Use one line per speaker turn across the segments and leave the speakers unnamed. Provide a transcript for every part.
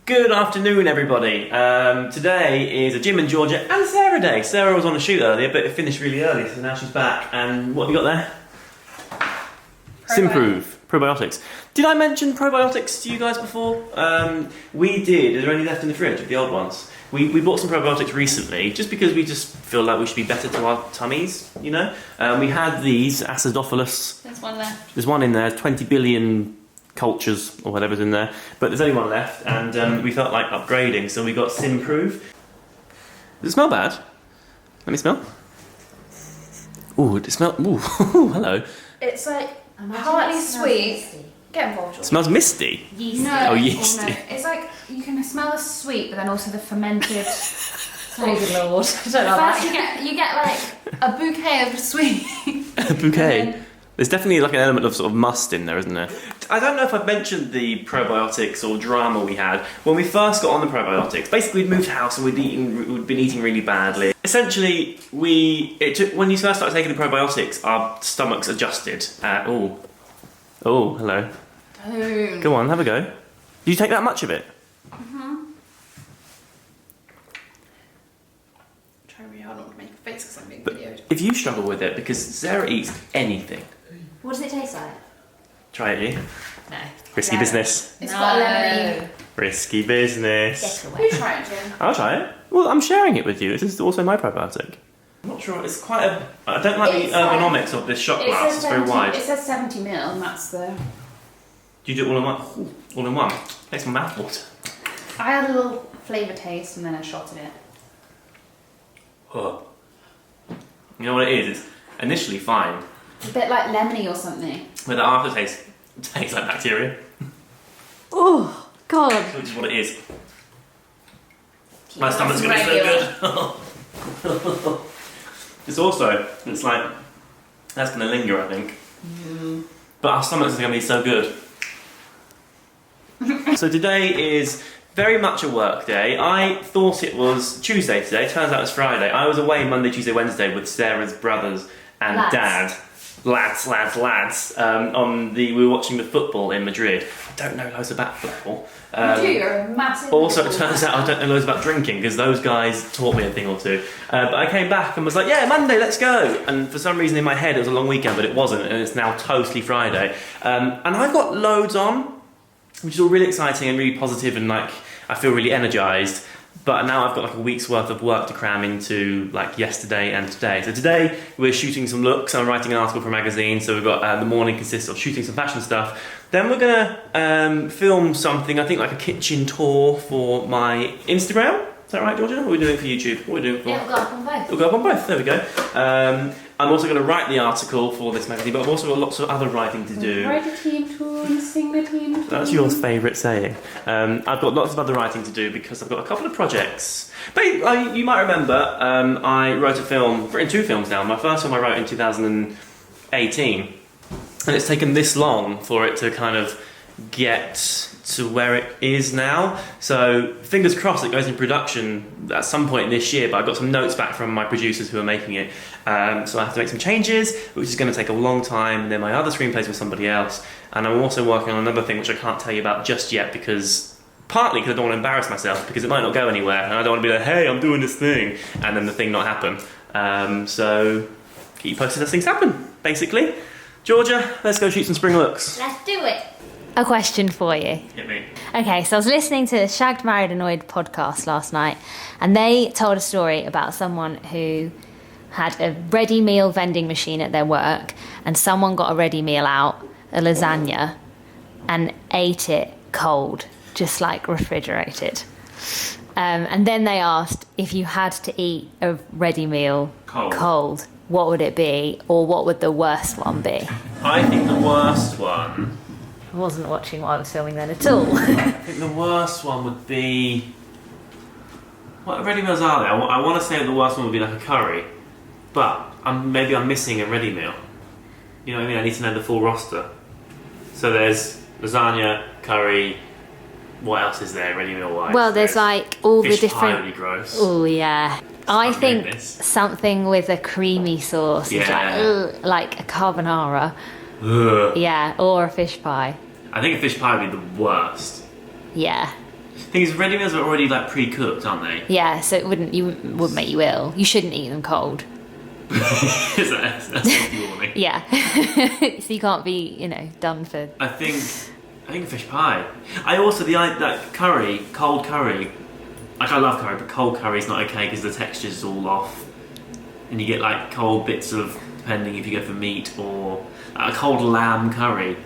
Good afternoon, everybody. Today is a Jim and Georgia and Sarah day. Sarah was on a shoot earlier, but it finished really early, so now she's back. And what have you got there? Simprove. Probiotics. Did I mention probiotics to you guys before? We did. Are there any left in the fridge of the old ones? We bought some probiotics recently, just because we just feel like we should be better to our tummies, you know? We had these, acidophilus.
There's one left.
There's one in there, 20 billion cultures or whatever's in there, but there's only one left, and we felt like upgrading, so we got Simprove. Does it smell bad? Let me smell. Ooh, it smells. Ooh, hello.
It's like partly sweet. Get involved.
It smells misty.
Yeasty.
No, oh, yeasty.
No. It's like you can smell the sweet, but then also the fermented. Oh good lord! I don't know. First you get like a bouquet of sweet.
A bouquet. There's definitely like an element of sort of must in there, isn't there? I don't know if I've mentioned the probiotics or drama we had when we first got on the probiotics. Basically, we'd moved house and we'd been eating really badly. Essentially, when you first started taking the probiotics, our stomachs adjusted. Oh, hello.
Don't.
Go on, have a go. Did you take that much of it?
Try really hard not to make a face because I'm being videoed.
If you struggle with it, because Sarah eats anything.
What does it taste like?
Try it, you.
No.
Risky business.
It's got a lemony.
Risky business.
Get away.
You try it, Jim.
I'll try it. Well, I'm sharing it with you. This is also my probiotic. I'm not sure. It's quite a. I don't like the ergonomics of this shot glass. It's very wide.
It says 70ml, and that's the.
Do you do it all in one? Ooh, all in one. Makes my mouth water.
I had a little flavour taste, and then I shot in it.
Oh. You know what it is? It's initially fine,
A bit like lemony or something.
but the aftertaste tastes like bacteria,
Oh, God.
which is what it is. My stomach's gonna be so good. It's like, that's gonna linger, I think. But our stomachs are gonna be so good. So today is very much a work day. I thought it was Tuesday today, turns out it's Friday. I was away Monday, Tuesday, Wednesday with Sarah's brothers and Dad. Lads. We were watching the football in Madrid. I don't know loads about football.
You do, you're a massive.
Also, it turns out I don't know loads about drinking because those guys taught me a thing or two. But I came back and was like, yeah, Monday, let's go. And for some reason in my head it was a long weekend, but it wasn't, and it's now totally Friday. And I've got loads on, which is all really exciting and really positive, and like I feel really energised. But now I've got like a week's worth of work to cram into like yesterday and today. So today we're shooting some looks. I'm writing an article for a magazine. So we've got the morning consists of shooting some fashion stuff. Then we're gonna film something. I think like a kitchen tour for my Instagram. Is that right, Georgia? What are we doing for YouTube? What are we doing for?
It'll go up on both.
It'll go up on both. There we go. I'm also going to write the article for this magazine, but I've also got lots of other writing to do.
Write a team tune, sing the team tune.
That's your favourite saying. I've got lots of other writing to do because I've got a couple of projects. But you might remember I wrote a film, I've written 2 films now. My first film I wrote in 2018, and it's taken this long for it to kind of get to where it is now. So fingers crossed it goes in production at some point this year, but I got some notes back from my producers who are making it. So I have to make some changes, which is going to take a long time. And then my other screenplays with somebody else. And I'm also working on another thing which I can't tell you about just yet partly because I don't want to embarrass myself because it might not go anywhere and I don't want to be like, hey, I'm doing this thing, and then the thing not happen. So keep you posted as things happen, basically. Georgia, let's go shoot some spring looks.
Let's do it. A question for you.
Hit me.
Okay, so I was listening to the Shagged, Married, Annoyed podcast last night, and they told a story about someone who had a ready meal vending machine at their work, and someone got a ready meal out, a lasagna, and ate it cold, just like refrigerated. And then they asked if you had to eat a ready meal cold, what would it be, or what would the worst one be?
I think the worst one...
I wasn't watching what I was filming then at all.
I think the worst one would be... What ready meals are there? I want to say the worst one would be like a curry, but maybe I'm missing a ready meal. You know what I mean? I need to know the full roster. So there's lasagna, curry. What else is there ready meal wise?
Well, there's like all the
fish
different.
Pie would be gross.
Oh yeah. I think
goodness.
something with a creamy sauce,
Yeah.
like a carbonara.
Ugh.
Yeah, or a fish pie.
I think a fish pie would be the worst.
Yeah.
Thing is, ready meals are already like pre-cooked, aren't they?
Yeah, so it wouldn't make you ill. You shouldn't eat them cold.
That's a warning.
Yeah. So you can't be, done for.
I think fish pie. I also like curry, cold curry. Like I love curry, but cold curry is not okay because the texture's all off, and you get like cold bits of, depending if you go for meat or a cold lamb curry.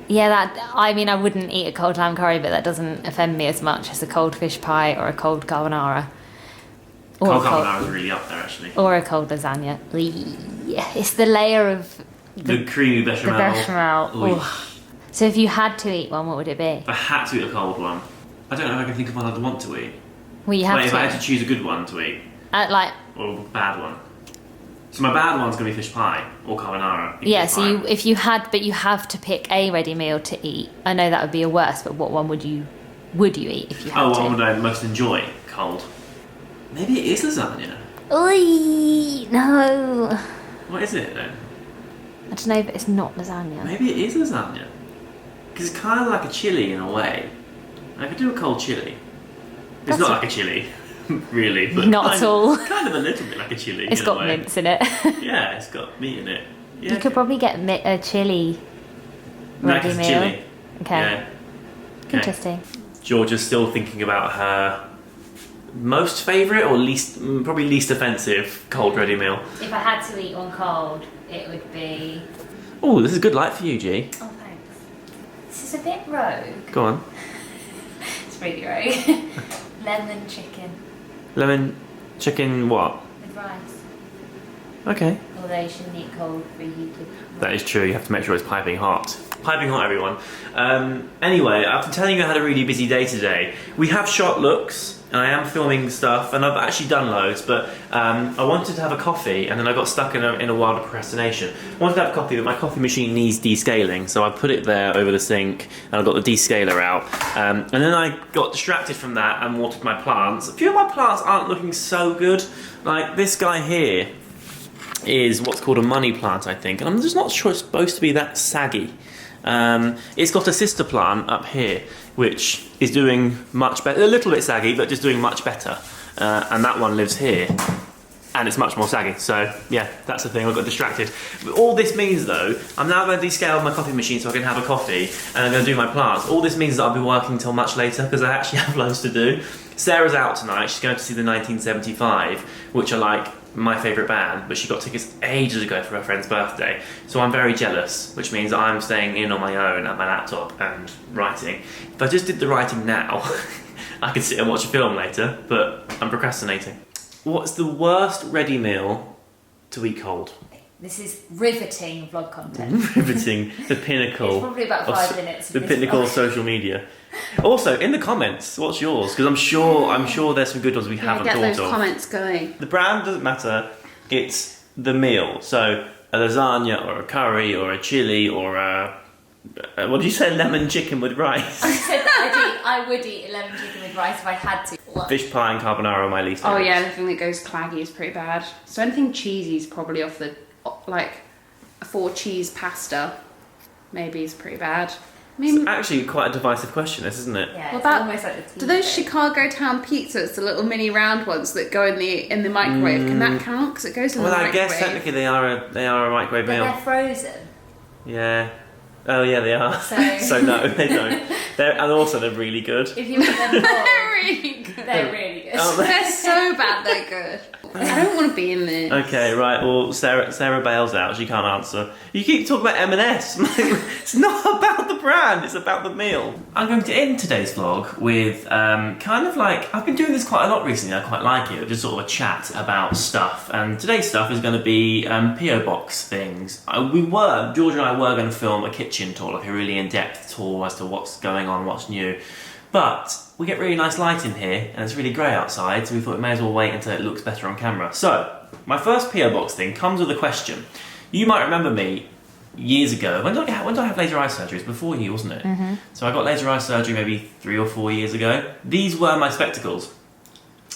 Yeah, I wouldn't eat a cold lamb curry, but that doesn't offend me as much as a cold fish pie or a cold carbonara.
Cold carbonara is really up there, actually.
Or a cold lasagna. Yeah, it's the layer of
the creamy bechamel.
The bechamel. So if you had to eat one, what would it be?
If I had to eat a cold one, I don't know if I can think of one I'd want to eat.
Well, you have
if I had to choose a good one to eat.
Or
a bad one. So my bad one's going to be fish pie or carbonara.
Yeah, so you have to pick a ready meal to eat. I know that would be a worst, but what one would you eat if you had to?
What would I most enjoy cold? Maybe it is lasagna.
Oy, no.
What is it then?
I don't know, but it's not lasagna.
Maybe it is lasagna. Because it's kind of like a chilli in a way. I could do a cold chilli. It's not like a chilli, really. But
not at all.
Kind of a little bit like a chilli.
It's got mince in it.
Yeah, it's got meat in it. Yeah,
you could probably get a chili ready meal.
Chilli.
Okay.
Yeah. Okay.
Interesting.
Georgia's still thinking about her most favourite or probably least offensive cold ready meal.
If I had to eat one cold, it would be...
Oh, this is good light for you, G.
Oh, thanks. This is a bit rogue.
Go on.
It's really rogue. Lemon chicken.
Lemon chicken what?
With rice.
Okay.
Although you shouldn't eat cold reheated.
That is true, you have to make sure it's piping hot. Piping hot, everyone. Anyway, after telling you I had a really busy day today, we have shot looks, and I am filming stuff, and I've actually done loads, but I wanted to have a coffee, and then I got stuck in a wild procrastination. I wanted to have a coffee, but my coffee machine needs descaling, so I put it there over the sink, and I got the descaler out. And then I got distracted from that and watered my plants. A few of my plants aren't looking so good. Like this guy here is what's called a money plant, I think, and I'm just not sure it's supposed to be that saggy. It's got a sister plant up here, which is doing much better, a little bit saggy, but just doing much better. And that one lives here, and it's much more saggy. So yeah, that's the thing, I got distracted. But all this means though, I'm now going to descale my coffee machine so I can have a coffee, and I'm going to do my plants. All this means that I'll be working till much later, because I actually have loads to do. Sarah's out tonight, she's going to see the 1975, which are like my favourite band, but she got tickets ages ago for her friend's birthday, so I'm very jealous, which means I'm staying in on my own at my laptop and writing. If I just did the writing now, I could sit and watch a film later, but I'm procrastinating. What's the worst ready meal to eat cold?
This is riveting vlog content.
Riveting, the pinnacle.
It's probably about 5 minutes.
The pinnacle of social media. Also, in the comments, what's yours? Because I'm sure there's some good ones we haven't thought of.
Get those comments going.
The brand doesn't matter. It's the meal. So a lasagna or a curry or a chili or a what did you say? Lemon chicken with rice.
I said I would eat a lemon chicken with rice if I had to.
Fish pie and carbonara are my least favourites.
Oh yeah, anything that goes claggy is pretty bad. So anything cheesy is probably off the like a 4 cheese pasta. Maybe is pretty bad. I mean,
it's actually quite a divisive question, this, isn't it?
Yeah,
what about,
almost like the
do those Chicago Town pizzas, the little mini round ones that go in the microwave, can that count? Because it goes in the microwave.
Well, I guess technically they are a microwave meal.
They're frozen.
Yeah. Oh yeah, they are.
So,
so no, they don't. And also they're really good.
If you eat them cold,
They're really good.
they're really good.
Oh,
They're so bad they're good. I don't want to be in this.
Okay, right. Well, Sarah bails out. She can't answer. You keep talking about M&S. It's not about the brand. It's about the meal. I'm going to end today's vlog with kind of like, I've been doing this quite a lot recently. I quite like it. Just sort of a chat about stuff. And today's stuff is going to be PO box things. George and I were going to film a kitchen tour, like a really in-depth tour as to what's going on, what's new. But we get really nice light in here, and it's really grey outside, so we thought we may as well wait until it looks better on camera. So, my first PO box thing comes with a question. You might remember me years ago. When did I have laser eye surgery? It was before you, wasn't it? Mm-hmm. So I got laser eye surgery maybe 3 or 4 years ago. These were my spectacles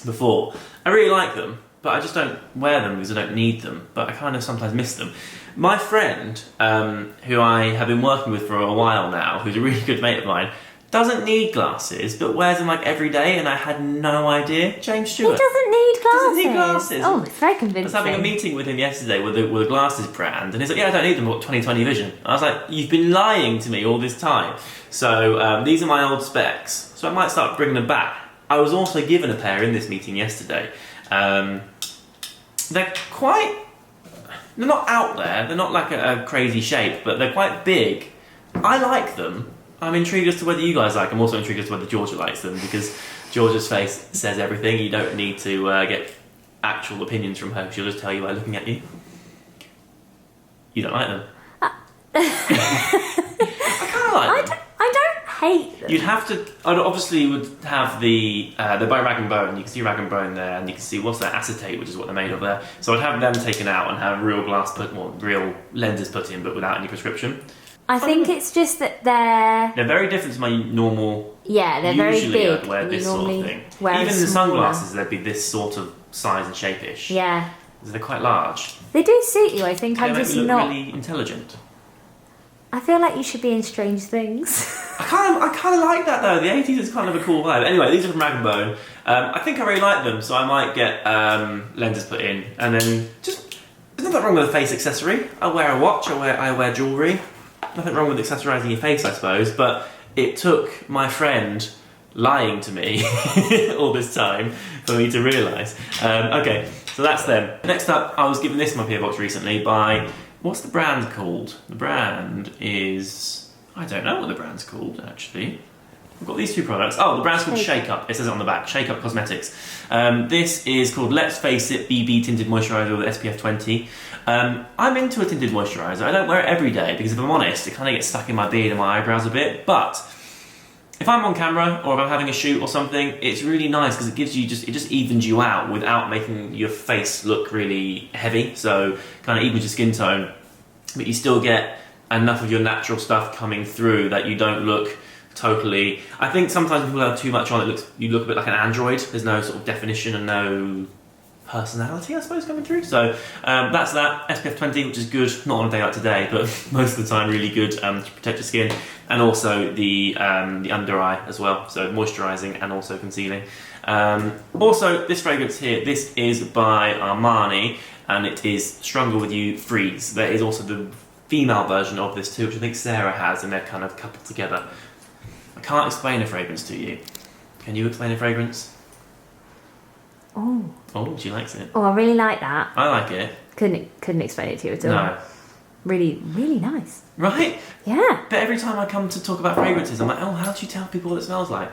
before. I really like them, but I just don't wear them because I don't need them, but I kind of sometimes miss them. My friend, who I have been working with for a while now, who's a really good mate of mine, doesn't need glasses, but wears them like every day, and I had no idea. James
He
Stewart.
doesn't need glasses.
Doesn't need glasses.
Oh, it's very
I
convincing.
was having a meeting with him yesterday with a glasses brand, and he's like, yeah, I don't need them, what, 20/20 vision? I was like, you've been lying to me all this time. So these are my old specs, so I might start bringing them back. I was also given a pair in this meeting yesterday. They're not out there, they're not like a crazy shape, but they're quite big. I like them. I'm intrigued as to whether you guys like them. I'm also intrigued as to whether Georgia likes them, because Georgia's face says everything. You don't need to get actual opinions from her. She'll just tell you by looking at you. You don't like them? I kind of like them.
I don't hate them.
You'd have to. I obviously would have the. They're by Rag and Bone. You can see Rag and Bone there, and you can see what's that, acetate, which is what they're made of there. So I'd have them taken out and have real real lenses put in, but without any prescription.
I think it's just that they're
very different to my normal.
Yeah, they're very
Usually
big.
I'd wear this sort of thing.
Wear
Even the
smaller.
sunglasses, they'd be this sort of size and shape-ish.
Yeah,
They're quite large.
they do suit you. I think
They
I'm
make
just
me look
not.
really intelligent.
I feel like you should be in Strange Things.
I kind of like that though. The 80s is kind of a cool vibe. Anyway, these are from Rag and Bone. I think I really like them, so I might get lenses put in, and then just there's nothing wrong with a face accessory. I wear a watch. I wear jewellery. Nothing wrong with accessorising your face, I suppose. But it took my friend lying to me all this time for me to realise. Okay, so that's them. Next up, I was given this in my PO box recently by. What's the brand called? The brand is... I don't know what the brand's called, actually. I've got these two products. Oh, the brand's called Shake Up. It says it on the back. Shake Up Cosmetics. This is called Let's Face It BB Tinted Moisturiser with SPF 20. I'm into a tinted moisturiser. I don't wear it every day because if I'm honest, it kind of gets stuck in my beard and my eyebrows a bit. But if I'm on camera or if I'm having a shoot or something, it's really nice because it just evens you out without making your face look really heavy. So kind of evens your skin tone, but you still get enough of your natural stuff coming through that you don't look totally. I think sometimes people have too much on it. You look a bit like an android. There's no sort of definition and no personality, I suppose, coming through. So that's that. SPF 20, which is good, not on a day like today, but most of the time really good to protect your skin. And also the under eye as well, so moisturising and also concealing. Also, this fragrance here, this is by Armani, and it is Stronger With You Freeze. There is also the female version of this too, which I think Sarah has, and they're kind of coupled together. I can't explain a fragrance to you. Can you explain a fragrance? Oh, she likes it.
Oh, I really like that.
I like it.
Couldn't explain it to you at all.
No.
Really, really nice.
Right?
Yeah.
But every time I come to talk about fragrances, I'm like, oh, how do you tell people what it smells like?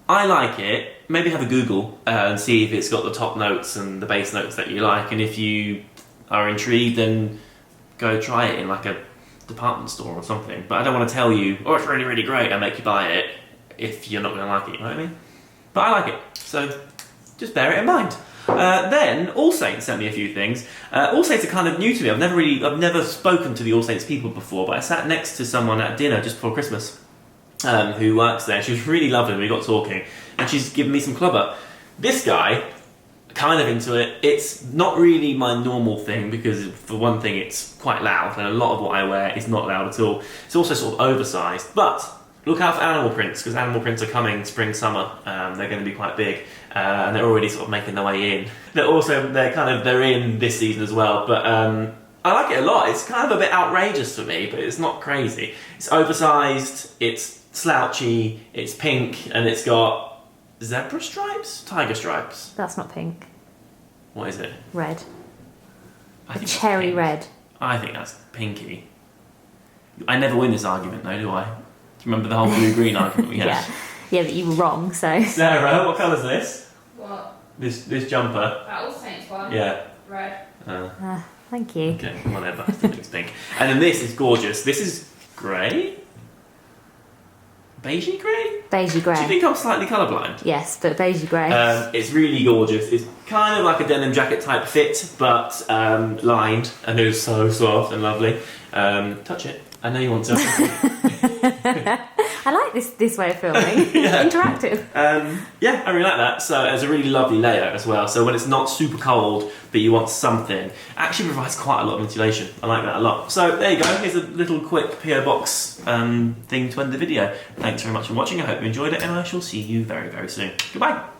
I like it. Maybe have a Google and see if it's got the top notes and the base notes that you like. And if you are intrigued, then go try it in like a department store or something. But I don't want to tell you, oh, it's really, really great, and make you buy it if you're not going to like it, you know what I mean? But I like it. So just bear it in mind. Then All Saints sent me a few things. All Saints are kind of new to me. I've never spoken to the All Saints people before, but I sat next to someone at dinner just before Christmas who works there. She was really lovely. We got talking, and she's given me some clubber. This guy, kind of into it. It's not really my normal thing because, for one thing, it's quite loud, and a lot of what I wear is not loud at all. It's also sort of oversized, but look out for animal prints, because animal prints are coming spring, summer. They're going to be quite big, and they're already sort of making their way in. They're in this season as well, but I like it a lot. It's kind of a bit outrageous for me, but it's not crazy. It's oversized, it's slouchy, it's pink, and it's got zebra stripes? Tiger stripes.
That's not pink.
What is it?
Red.
I
A
think that's
cherry
pink.
red.
I think that's pinky. I never win this argument though, do I? Do you remember the whole blue-green argument we had?
Yeah. Yeah, but you were wrong, so.
Sarah, what colour's this?
What?
This jumper?
That All Saints one?
Yeah.
Red.
Thank you.
Okay, whatever. I still think it's pink. And then this is gorgeous. This is grey? Beigey grey?
Beigey
Do you
grey.
think I'm slightly colourblind?
Yes, but beigey grey.
It's really gorgeous. It's kind of like a denim jacket type fit, but lined, and it is so soft and lovely. Touch it. I know you want to.
I like this way of filming. Interactive.
Yeah, I really like that. So it's a really lovely layer as well. So when it's not super cold, but you want something, it actually provides quite a lot of insulation. I like that a lot. So there you go. Here's a little quick PO box thing to end the video. Thanks very much for watching. I hope you enjoyed it, and I shall see you very, very soon. Goodbye.